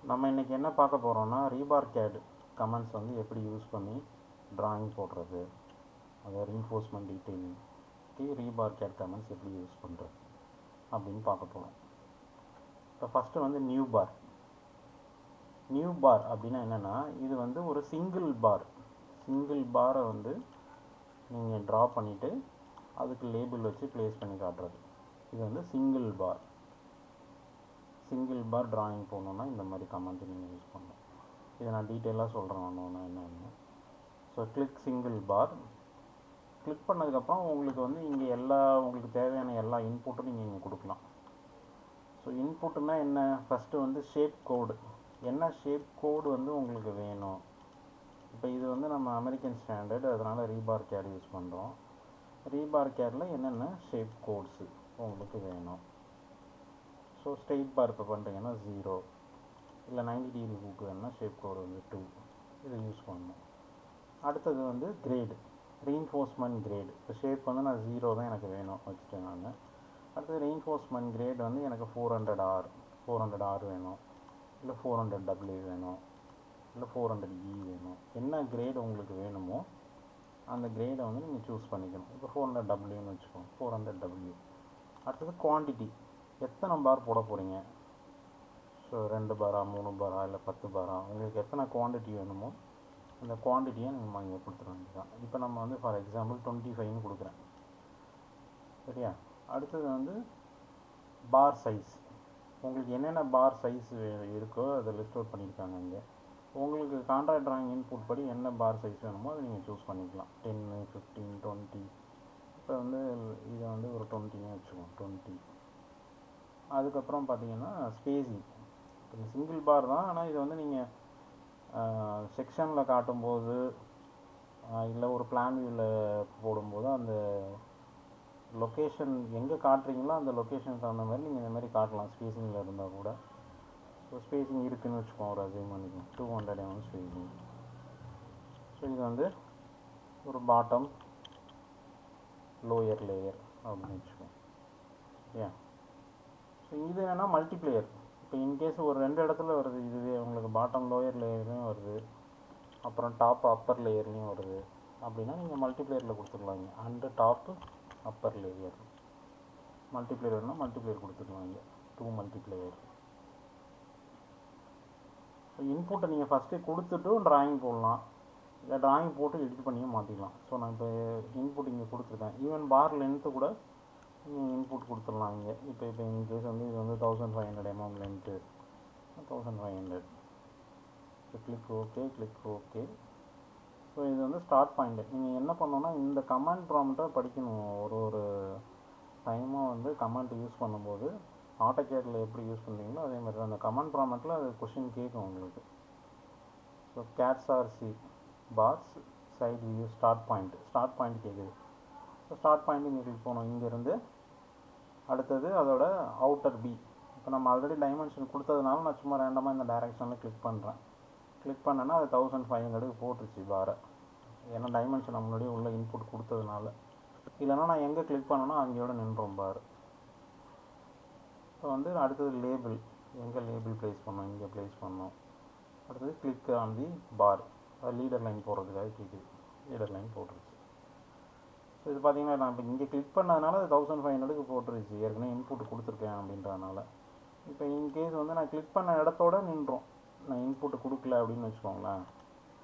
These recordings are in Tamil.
நம்ம இன்றைக்கி என்ன பார்க்க போகிறோம்னா ரீபார் கேட் கமெண்ட்ஸ் வந்து எப்படி யூஸ் பண்ணி ட்ராயிங் போடுறது, அதை ரீன்ஃபோர்ஸ்மெண்ட் டீட்டெயிலிங்க்கு ரீபார் கேட் கமெண்ட்ஸ் எப்படி யூஸ் பண்ணுறது அப்படின்னு பார்க்க போகிறோம். இப்போ ஃபஸ்ட்டு வந்து நியூ பார் அப்படின்னா என்னென்னா, இது வந்து ஒரு சிங்கிள் பாரை வந்து நீங்கள் ட்ரா பண்ணிவிட்டு அதுக்கு லேபிள் வச்சு ப்ளேஸ் பண்ணி காட்டுறது. இது வந்து சிங்கிள் பார் ட்ராயிங் போகணுன்னா இந்த மாதிரி கமெண்ட் நீங்கள் யூஸ் பண்ணணும். இதை நான் டீட்டெயிலாக சொல்கிறேன் ஒன்று என்னென்னு. ஸோ கிளிக் சிங்கிள் பார். கிளிக் பண்ணதுக்கப்புறம் உங்களுக்கு வந்து இங்கே உங்களுக்கு தேவையான எல்லா இன்புட்டும் நீங்கள் இங்கே கொடுக்கலாம். ஸோ இன்புட்டுன்னா என்ன, ஃபஸ்ட்டு வந்து ஷேப் கோடு. என்ன ஷேப் கோடு வந்து உங்களுக்கு வேணும். இப்போ இது வந்து நம்ம அமெரிக்கன் ஸ்டாண்டர்ட், அதனால் ரீபார் கேட் யூஸ் பண்ணுறோம். ரீபார் கேடில் என்னென்ன ஷேப் கோட்ஸு உங்களுக்கு வேணும். ஸோ ஸ்ட்ரெயிட் பார் இப்போ பண்ணுறீங்கன்னா 0, இல்லை 90 டிகிரி ஹூக்கு வேணுன்னா ஷேப் கோடு வந்து 2, இது யூஸ் பண்ணணும். அடுத்தது வந்து கிரேடு, ரீன்ஃபோர்ஸ்மெண்ட் கிரேடு. இப்போ ஷேப் வந்து நான் 0 தான் எனக்கு வேணும் வச்சுட்டேன் நான். அடுத்தது ரீன்ஃபோர்ஸ்மெண்ட் கிரேட் வந்து எனக்கு 400R வேணும், இல்லை 400W வேணும், இல்லை 400E வேணும். என்ன கிரேடு உங்களுக்கு வேணுமோ அந்த கிரேடை வந்து நீங்கள் சூஸ் பண்ணிக்கணும். இப்போ 400Wன்னு வச்சுக்கோங்க, 400W. அடுத்தது குவான்டிட்டி, எத்தனை பார் போட போகிறீங்க. ஸோ 2 பாரா, 3 பாரா, இல்லை 10 பாரா, உங்களுக்கு எத்தனை குவான்டிட்டி வேணுமோ அந்த குவான்டிட்டியை நம்ம இங்கே கொடுத்துட வேண்டியதான். இப்போ நம்ம வந்து ஃபார் எக்ஸாம்பிள் 25ன்னு கொடுக்குறேன், சரியா. அடுத்தது வந்து பார் சைஸ், உங்களுக்கு என்னென்ன பார் சைஸ் இருக்கோ அதை லிஸ்ட் அவுட் பண்ணியிருக்காங்க இங்கே. உங்களுக்கு கான்ட்ராக்ட் ட்ராயிங் இன்புட் படி என்ன பார் சைஸ் வேணுமோ அதை நீங்கள் சூஸ் பண்ணிக்கலாம். 10, 15, 20. இப்போ வந்து இதை வந்து ஒரு 20ன்னு வச்சுக்கோம், 20. அதுக்கப்புறம் பார்த்தீங்கன்னா ஸ்பேஸிங், இப்போ சிங்கிள் பார் தான், ஆனால் இது வந்து நீங்கள் செக்ஷனில் காட்டும்போது இல்லை ஒரு பிளான் வியூவில் போடும்போது அந்த லொக்கேஷன் எங்கே காட்டுறீங்களோ அந்த லொக்கேஷனுக்கு தகுந்த மாதிரி நீங்கள் இந்த மாதிரி காட்டலாம். ஸ்பேஸிங்கில் இருந்தால் கூட. ஸோ ஸ்பேஸிங் இருக்குதுன்னு வச்சுக்கோங்க, ஒரு அசைன் பண்ணிக்கோங்க, 200 mm ஸ்பேஸிங். ஸோ இது வந்து ஒரு பாட்டம் லோயர் லேயர் அப்படின்னு வச்சுக்கோங்க, ஏன். ஸோ இது வேணால் மல்டிப்ளேயர். இப்போ இன்கேஸ் ஒரு 2 இடத்துல வருது, இதுவே உங்களுக்கு பாட்டம் லோயர் லேயர்லேயும் வருது, அப்புறம் டாப் அப்பர் லேயர்லேயும் வருது அப்படின்னா நீங்கள் மல்டிப்ளேயரில் கொடுத்துக்கலாங்க. And top upper layer multiplier வேணுன்னா மல்டிப்ளேயர் கொடுத்துக்கலாங்க, 2 மல்டிப்ளேயர். ஸோ இன்புட்டை நீங்கள் ஃபஸ்ட்டே கொடுத்துட்டு ட்ராயிங் போடலாம், இல்லை ட்ராயிங் போட்டு எடிட் பண்ணியும் மாற்றிக்கலாம். ஸோ நான் இப்போ இன்புட் இங்கே கொடுத்துருக்கேன். ஈவன் பார் லென்த்து கூட நீங்கள் இன்புட் கொடுத்துடலாம் இங்கே. இப்போ இன்கேஸ் வந்து இது வந்து 1500 mm length, 1500. So click okay. So இது வந்து ஸ்டார்ட் பாயிண்ட்டு. நீங்கள் என்ன பண்ணணுன்னா இந்த கமாண்ட் ப்ராம்ப்டை படிக்கணும். ஒரு டைமாக வந்து கமாண்ட் யூஸ் பண்ணும்போது ஆட்டோகேடில் எப்படி யூஸ் பண்ணுறீங்களோ அதே மாதிரி தான் அந்த கமாண்ட் ப்ராம்ப்டில் அது கொஷின் கேட்கும் உங்களுக்கு. So gates are C bars side view start point கேட்குது. ஸோ ஸ்டார்ட் பாயிண்ட் இங்கே கிளிக் போகணும். இங்கேருந்து அடுத்தது அதோட அவுட்டர் பி. இப்போ நம்ம ஆல்ரெடி டைமென்ஷன் கொடுத்ததுனால நான் சும்மா ரேண்டமாக இந்த டைரெக்ஷனில் கிளிக் பண்ணேன்னா அது 1500க்கு போட்டுருச்சு பாரை. ஏன்னா டைமென்ஷன் நம்ம முன்னாடியே உள்ள இன்புட் கொடுத்ததுனால. இல்லைனா நான் எங்கே கிளிக் பண்ணேன்னா அங்கேயோட நின்றோம் பார். இப்போ வந்து அடுத்தது லேபிள், எங்கே லேபிள் ப்ளேஸ் பண்ணோம், இங்கே ப்ளேஸ் பண்ணோம். அடுத்தது கிளிக் ஆன் தி பார், அது லீடர் லைன் போடுறதுக்காக கேட்குது, லீடர் லைன் போட்டுருச்சு. ஸோ இது பார்த்தீங்கன்னா நான் இப்போ இங்கே கிளிக் பண்ணதுனால அது 1500க்கு போட்டுருச்சு, ஏற்கனவே இன்புட் கொடுத்துருக்கேன் அப்படின்றதுனால. இப்போ இன்கேஸ் வந்து நான் கிளிக் பண்ண இடத்தோட நின்றோம், நான் இன்புட்டு கொடுக்கல அப்படின்னு வச்சுக்கோங்களேன்,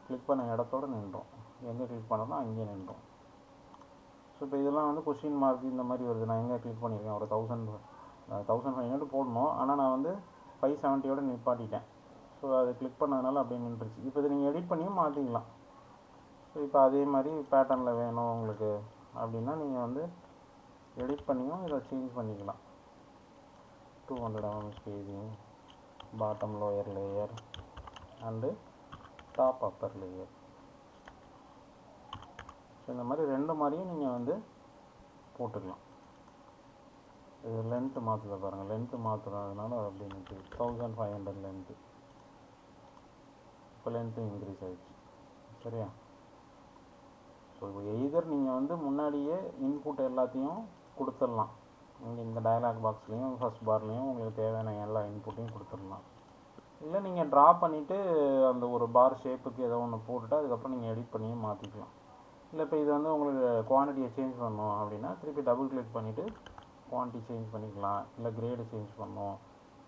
கிளிக் பண்ண இடத்தோட நின்றோம், எங்கே கிளிக் பண்ணோம்னா அங்கேயே நின்றோம். ஸோ இப்போ இதெல்லாம் வந்து கொஸ்டின் மார்க் இந்த மாதிரி வருது. நான் எங்கே கிளிக் பண்ணியிருக்கேன், ஒரு 1500 போடணும், ஆனால் நான் வந்து 570யோட நிப்பாட்டிட்டேன். ஸோ அது கிளிக் பண்ணதுனால அப்படியே நின்றுச்சு. இப்போ இது நீங்கள் எடிட் பண்ணியும் மாற்றிக்கலாம். ஸோ இப்போ அதே மாதிரி பேட்டர்னில் வேணும் உங்களுக்கு அப்படின்னா நீங்கள் வந்து எடிட் பண்ணியும் இதை சேஞ்ச் பண்ணிக்கலாம். 200 mm spacing, bottom lower layer and top upper layer. So இந்த மாதிரி 2 மாதிரியும் நீங்கள் வந்து போட்டுக்கலாம். இது லென்த்து மாற்றுத பாருங்கள், லென்த்து மாற்றுறதுனால அப்படின்னு 1500 லென்த்து. இப்போ லென்த்து இன்க்ரீஸ் ஆகிடுச்சு, சரியா. ஸோ எய்தர் நீங்கள் வந்து முன்னாடியே இன்புட் எல்லாத்தையும் கொடுத்துடலாம். இங்கே இந்த டயலாக் பாக்ஸ்லேயும் ஃபஸ்ட் பார்லேயும் உங்களுக்கு தேவையான எல்லா இன்புட்டையும் கொடுத்துடலாம். இல்லை நீங்கள் ட்ரா பண்ணிவிட்டு அந்த ஒரு பார் ஷேப்புக்கு ஏதோ ஒன்று போட்டுட்டு அதுக்கப்புறம் நீங்கள் எடிட் பண்ணியே மாற்றிக்கலாம். இல்லை இப்போ இது வந்து உங்களுக்கு குவான்டிட்டியை சேஞ்ச் பண்ணணும் அப்படின்னா திருப்பி டபுள் கிளிக் பண்ணிவிட்டு குவான்டிட்டி சேஞ்ச் பண்ணிக்கலாம். இல்லை கிரேடு சேஞ்ச் பண்ணணும்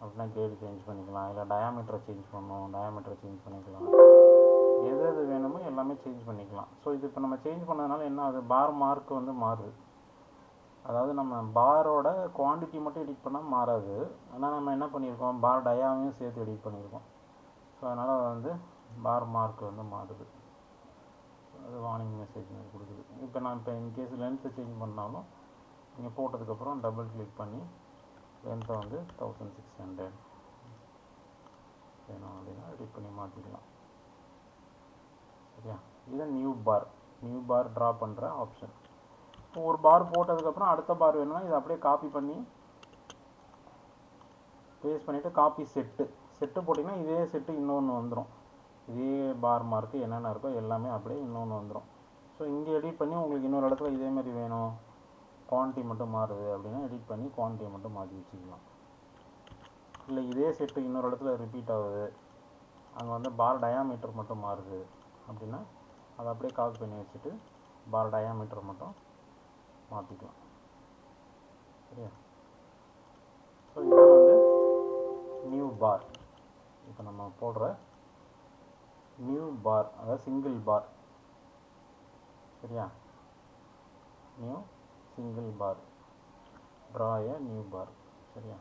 அப்படின்னா கிரேடு சேஞ்ச் பண்ணிக்கலாம். இல்லை டயாமீட்டரை சேஞ்ச் பண்ணணும், டயாமீட்டரை சேஞ்ச் பண்ணிக்கலாம். எது எது வேணுமோ எல்லாமே சேஞ்ச் பண்ணிக்கலாம். ஸோ இது இப்போ நம்ம சேஞ்ச் பண்ணதுனால என்ன ஆகுது, பார் மார்க் வந்து மாறுது. அதாவது நம்ம பாரோட குவான்டிட்டி மட்டும் எடிட் பண்ணால் மாறாது. ஆனால் நம்ம என்ன பண்ணியிருக்கோம், பார் டயாவையும் சேர்த்து எடிட் பண்ணியிருக்கோம். ஸோ அதனால் வந்து பார் மார்க் வந்து மாறுது. அது வார்னிங் மெசேஜ் மாதிரி கொடுக்குது. இப்போ நான் இப்போ இன்கேஸ் லென்த்தை சேஞ்ச் பண்ணாலும் நீங்கள் போட்டதுக்கப்புறம் டபுள் கிளிக் பண்ணி லென்த்தை வந்து 1600 வேணும் அப்படின்னா எடிட் பண்ணி மாற்றிக்கலாம். சரியா? இது நியூ பார் ட்ரா பண்ணுற ஆப்ஷன். இப்போ ஒரு பார் போட்டதுக்கப்புறம் அடுத்த பார் வேணும்னா இதை அப்படியே காப்பி பண்ணி பேஸ்ட் பண்ணிவிட்டு காப்பி செட்டு போட்டிங்கன்னா இதே செட்டு இன்னொன்று வந்துடும். இதே பார் மார்க்கு என்னென்ன இருக்கோ எல்லாமே அப்படியே இன்னொன்று வந்துடும். ஸோ இங்கே எடிட் பண்ணி உங்களுக்கு இன்னொரு இடத்துல இதே மாதிரி வேணும், குவான்டிட்டி மட்டும் மாறுது அப்படின்னா எடிட் பண்ணி குவான்டிட்டியை மட்டும் மாற்றி வச்சுக்கலாம். இல்லை இதே செட்டு இன்னொரு இடத்துல ரிப்பீட் ஆகுது, அங்கே வந்து பார் டயாமீட்டர் மட்டும் மாறுது அப்படின்னா அதை அப்படியே காப்பி பண்ணி வச்சுட்டு பார் டயாமீட்டர் மட்டும் மாற்றிக்கலாம். சரியா? ஸோ இதுதான் வந்து நியூ பார். இப்போ நம்ம போடுற நியூ பார், அதாவது சிங்கிள் பார். சரியா? New single bar, draw a new bar. சரியா?